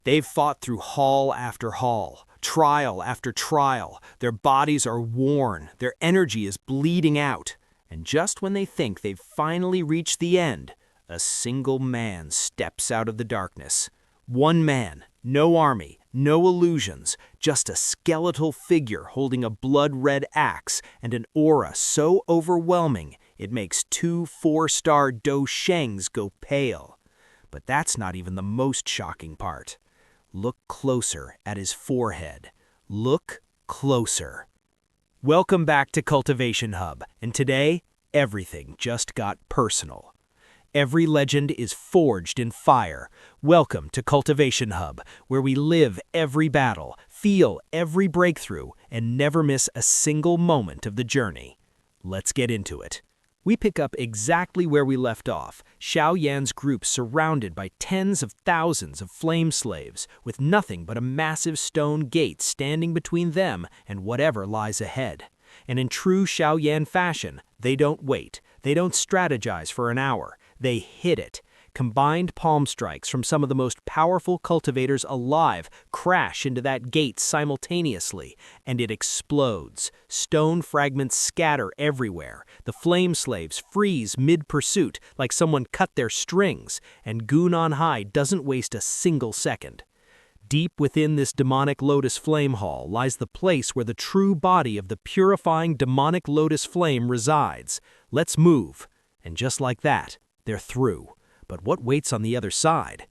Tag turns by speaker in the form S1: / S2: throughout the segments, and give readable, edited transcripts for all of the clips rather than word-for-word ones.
S1: They've fought through hall after hall, trial after trial. Their bodies are worn, their energy is bleeding out. And just when they think they've finally reached the end, a single man steps out of the darkness. One man, no army, no illusions, just a skeletal figure holding a blood-red axe and an aura so overwhelming it makes 2 4-star Do Shengs go pale. But that's not even the most shocking part. Look closer at his forehead. Look closer. Welcome back to Cultivation Hub, and today, everything just got personal. Every legend is forged in fire. Welcome to Cultivation Hub, where we live every battle, feel every breakthrough, and never miss a single moment of the journey. Let's get into it. We pick up exactly where we left off, Xiao Yan's group surrounded by tens of thousands of flame slaves, with nothing but a massive stone gate standing between them and whatever lies ahead. And in true Xiao Yan fashion, they don't wait. They don't strategize for an hour. They hit it. Combined palm strikes from some of the most powerful cultivators alive crash into that gate simultaneously, and it explodes. Stone fragments scatter everywhere. The flame slaves freeze mid-pursuit like someone cut their strings, and Gun on High doesn't waste a single second. Deep within this demonic lotus flame hall lies the place where the true body of the purifying demonic lotus flame resides. Let's move. And just like that, they're through. But what waits on the other side?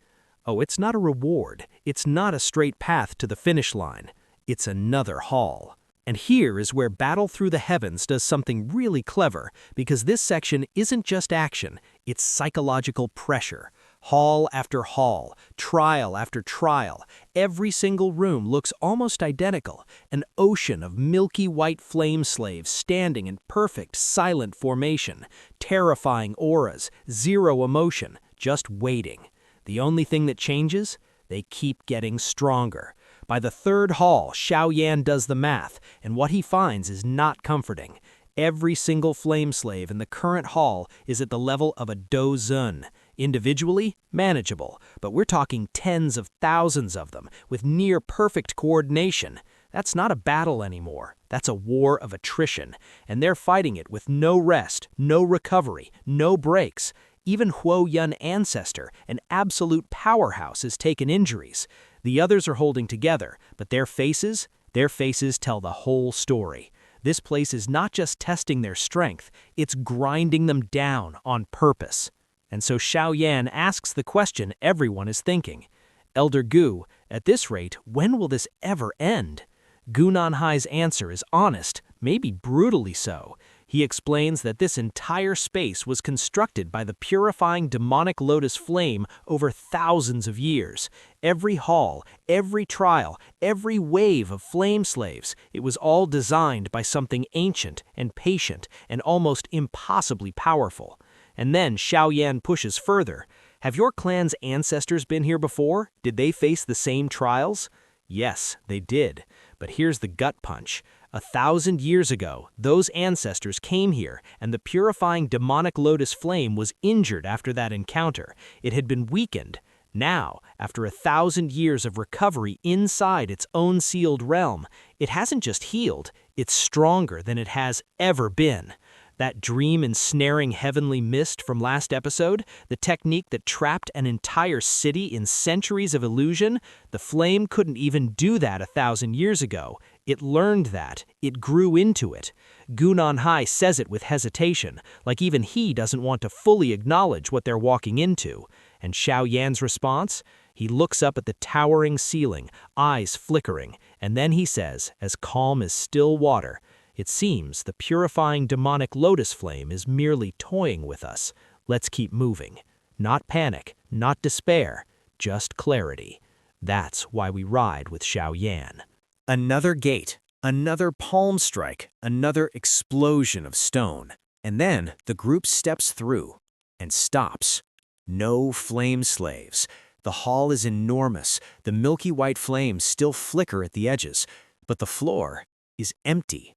S1: Oh, it's not a reward. It's not a straight path to the finish line. It's another hall. And here is where Battle Through the Heavens does something really clever, because this section isn't just action, it's psychological pressure. Hall after hall, trial after trial, every single room looks almost identical, an ocean of milky white flame slaves standing in perfect silent formation, terrifying auras, zero emotion, just waiting. The only thing that changes? They keep getting stronger. By the third hall, Xiao Yan does the math, and what he finds is not comforting. Every single flame slave in the current hall is at the level of a Do Zun. Individually, manageable, but we're talking tens of thousands of them, with near-perfect coordination. That's not a battle anymore. That's a war of attrition, and they're fighting it with no rest, no recovery, no breaks. Even Xiao Yan Ancestor, an absolute powerhouse, has taken injuries. The others are holding together, but their faces tell the whole story. This place is not just testing their strength, it's grinding them down on purpose. And so Xiao Yan asks the question everyone is thinking. Elder Gu, at this rate, when will this ever end? Gu Nanhai's answer is honest, maybe brutally so. He explains that this entire space was constructed by the purifying demonic lotus flame over thousands of years. Every hall, every trial, every wave of flame slaves, it was all designed by something ancient and patient and almost impossibly powerful. And then Xiao Yan pushes further. Have your clan's ancestors been here before? Did they face the same trials? Yes, they did. But here's the gut punch. 1,000 years ago, those ancestors came here, and the purifying demonic lotus flame was injured after that encounter. It had been weakened. Now, after 1,000 years of recovery inside its own sealed realm, it hasn't just healed, it's stronger than it has ever been. That dream-ensnaring heavenly mist from last episode, the technique that trapped an entire city in centuries of illusion, the flame couldn't even do that 1,000 years ago. It learned that. It grew into it. Gu Nanhai says it with hesitation, like even he doesn't want to fully acknowledge what they're walking into. And Xiao Yan's response? He looks up at the towering ceiling, eyes flickering, and then he says, as calm as still water, "It seems the purifying demonic lotus flame is merely toying with us. Let's keep moving. Not panic, not despair, just clarity. That's why we ride with Xiao Yan." Another gate, another palm strike, another explosion of stone. And then the group steps through and stops. No flame slaves. The hall is enormous. The milky white flames still flicker at the edges, but the floor is empty.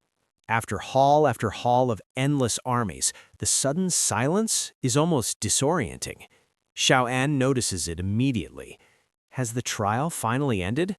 S1: After hall of endless armies, the sudden silence is almost disorienting. Xiao An notices it immediately. Has the trial finally ended?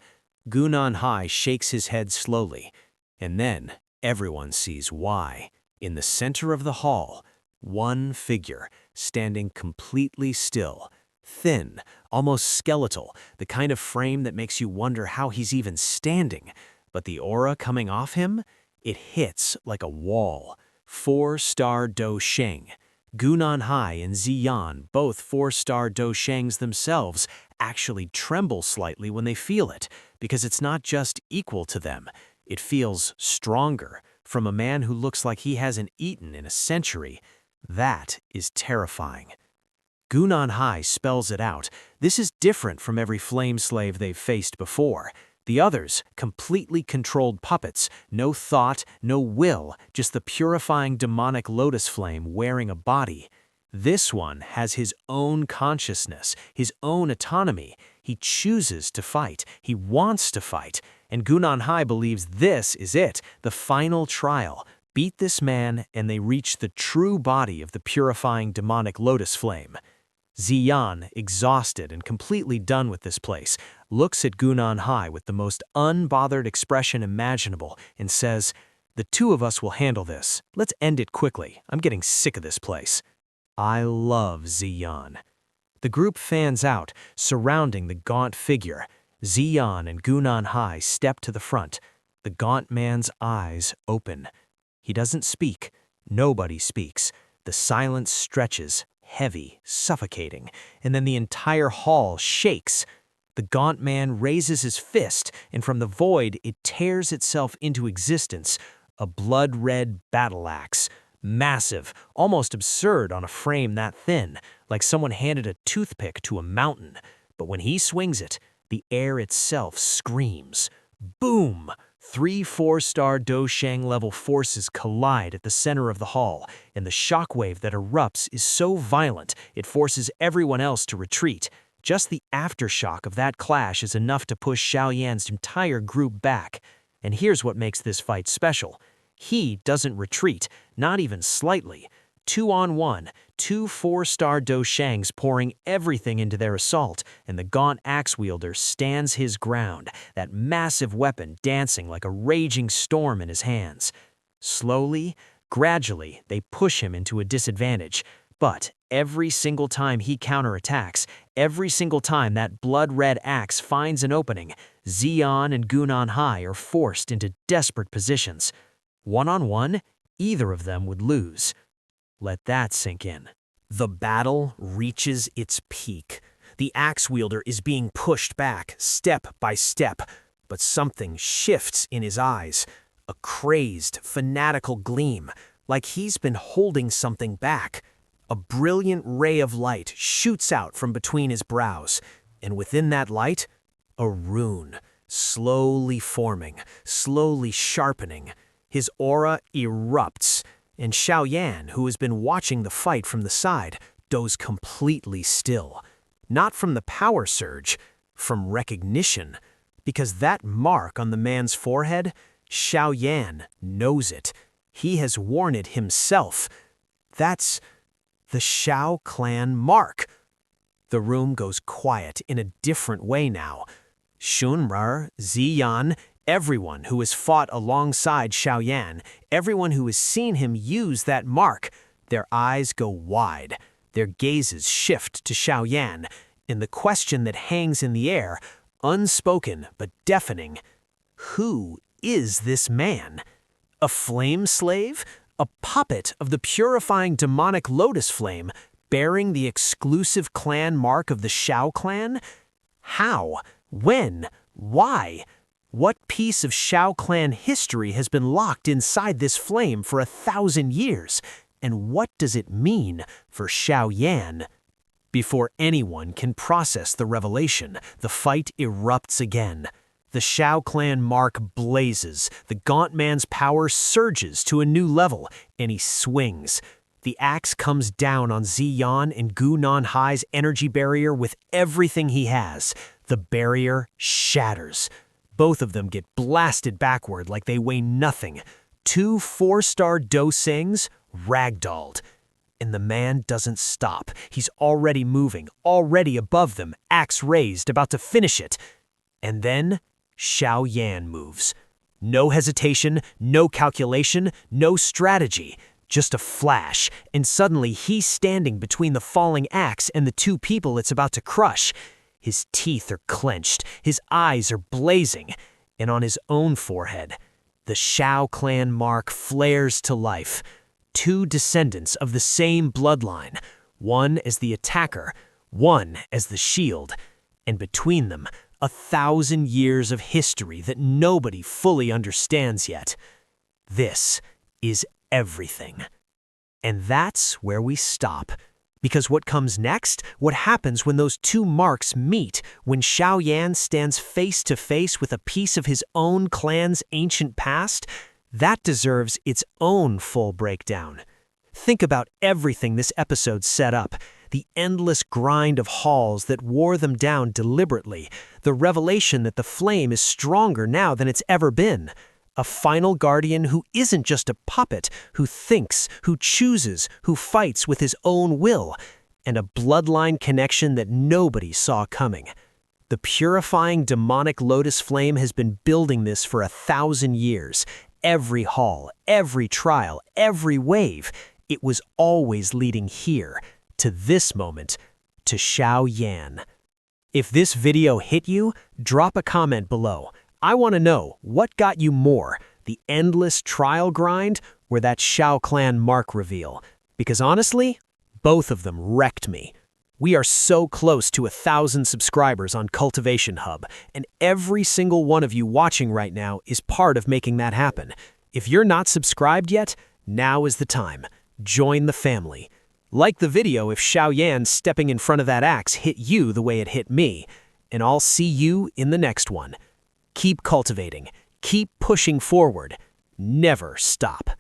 S1: Gunan Hai shakes his head slowly, and then everyone sees why. In the center of the hall, one figure, standing completely still, thin, almost skeletal, the kind of frame that makes you wonder how he's even standing. But the aura coming off him, it hits like a wall. 4-star Do Sheng. Gunan Hai and Xiyan, both 4-star Do Shengs themselves, actually tremble slightly when they feel it, because it's not just equal to them. It feels stronger, from a man who looks like he hasn't eaten in a century. That is terrifying. Gunan Hai spells it out. This is different from every flame slave they've faced before. The others, completely controlled puppets, no thought, no will, just the purifying demonic lotus flame wearing a body. This one has his own consciousness, his own autonomy. He chooses to fight. He wants to fight. And Gunan Hai believes this is it, the final trial. Beat this man, and they reach the true body of the purifying demonic lotus flame. Xiyan, exhausted and completely done with this place, looks at Gunan Hai with the most unbothered expression imaginable and says, "The two of us will handle this. Let's end it quickly. I'm getting sick of this place." I love Xiyan. The group fans out, surrounding the gaunt figure. Xiyan and Gunan Hai step to the front. The gaunt man's eyes open. He doesn't speak. Nobody speaks. The silence stretches, heavy, suffocating, and then the entire hall shakes. The gaunt man raises his fist, and from the void it tears itself into existence, a blood-red battle axe. Massive, almost absurd on a frame that thin, like someone handed a toothpick to a mountain. But when he swings it, the air itself screams. Boom! 3 4-star Do Sheng level forces collide at the center of the hall, and the shockwave that erupts is so violent it forces everyone else to retreat. Just the aftershock of that clash is enough to push Xiao Yan's entire group back. And here's what makes this fight special. He doesn't retreat, not even slightly. 2-on-1, 2 4-star Do Shengs pouring everything into their assault, and the gaunt axe wielder stands his ground, that massive weapon dancing like a raging storm in his hands. Slowly, gradually, they push him into a disadvantage. But every single time he counterattacks, every single time that blood-red axe finds an opening, Xiyan and Gunan Hai are forced into desperate positions. 1-on-1, either of them would lose. Let that sink in. The battle reaches its peak. The axe wielder is being pushed back, step by step, but something shifts in his eyes. A crazed, fanatical gleam, like he's been holding something back. A brilliant ray of light shoots out from between his brows, and within that light, a rune, slowly forming, slowly sharpening. His aura erupts, and Xiao Yan, who has been watching the fight from the side, goes completely still. Not from the power surge, from recognition. Because that mark on the man's forehead, Xiao Yan knows it. He has worn it himself. That's the Xiao Clan mark. The room goes quiet in a different way now. Shunrar, Xiyan, everyone who has fought alongside Xiao Yan, everyone who has seen him use that mark, their eyes go wide. Their gazes shift to Xiao Yan, and the question that hangs in the air, unspoken but deafening, who is this man? A flame slave? A puppet of the purifying demonic lotus flame, bearing the exclusive clan mark of the Xiao Clan? How? When? Why? What piece of Xiao Clan history has been locked inside this flame for 1,000 years? And what does it mean for Xiao Yan? Before anyone can process the revelation, the fight erupts again. The Xiao Clan mark blazes, the gaunt man's power surges to a new level, and he swings. The axe comes down on Xiyan and Gunan Hai's energy barrier with everything he has. The barrier shatters. Both of them get blasted backward like they weigh nothing. 2 4-star Do Sengs ragdolled. And the man doesn't stop. He's already moving, already above them, axe raised, about to finish it. And then Xiao Yan moves. No hesitation, no calculation, no strategy. Just a flash, and suddenly he's standing between the falling axe and the two people it's about to crush. His teeth are clenched, his eyes are blazing, and on his own forehead, the Xiao Clan mark flares to life. Two descendants of the same bloodline, one as the attacker, one as the shield, and between them, 1,000 years of history that nobody fully understands yet. This is everything. And that's where we stop. Because what comes next, what happens when those two marks meet, when Xiao Yan stands face to face with a piece of his own clan's ancient past, that deserves its own full breakdown. Think about everything this episode set up. The endless grind of halls that wore them down deliberately, the revelation that the flame is stronger now than it's ever been. A final guardian who isn't just a puppet, who thinks, who chooses, who fights with his own will, and a bloodline connection that nobody saw coming. The Purifying Demonic Lotus Flame has been building this for 1,000 years. Every hall, every trial, every wave, it was always leading here, to this moment, to Xiao Yan. If this video hit you, drop a comment below. I want to know, what got you more, the endless trial grind or that Xiao Clan mark reveal? Because honestly, both of them wrecked me. We are so close to 1,000 subscribers on Cultivation Hub, and every single one of you watching right now is part of making that happen. If you're not subscribed yet, now is the time. Join the family. Like the video if Xiao Yan stepping in front of that axe hit you the way it hit me, and I'll see you in the next one. Keep cultivating, keep pushing forward, never stop.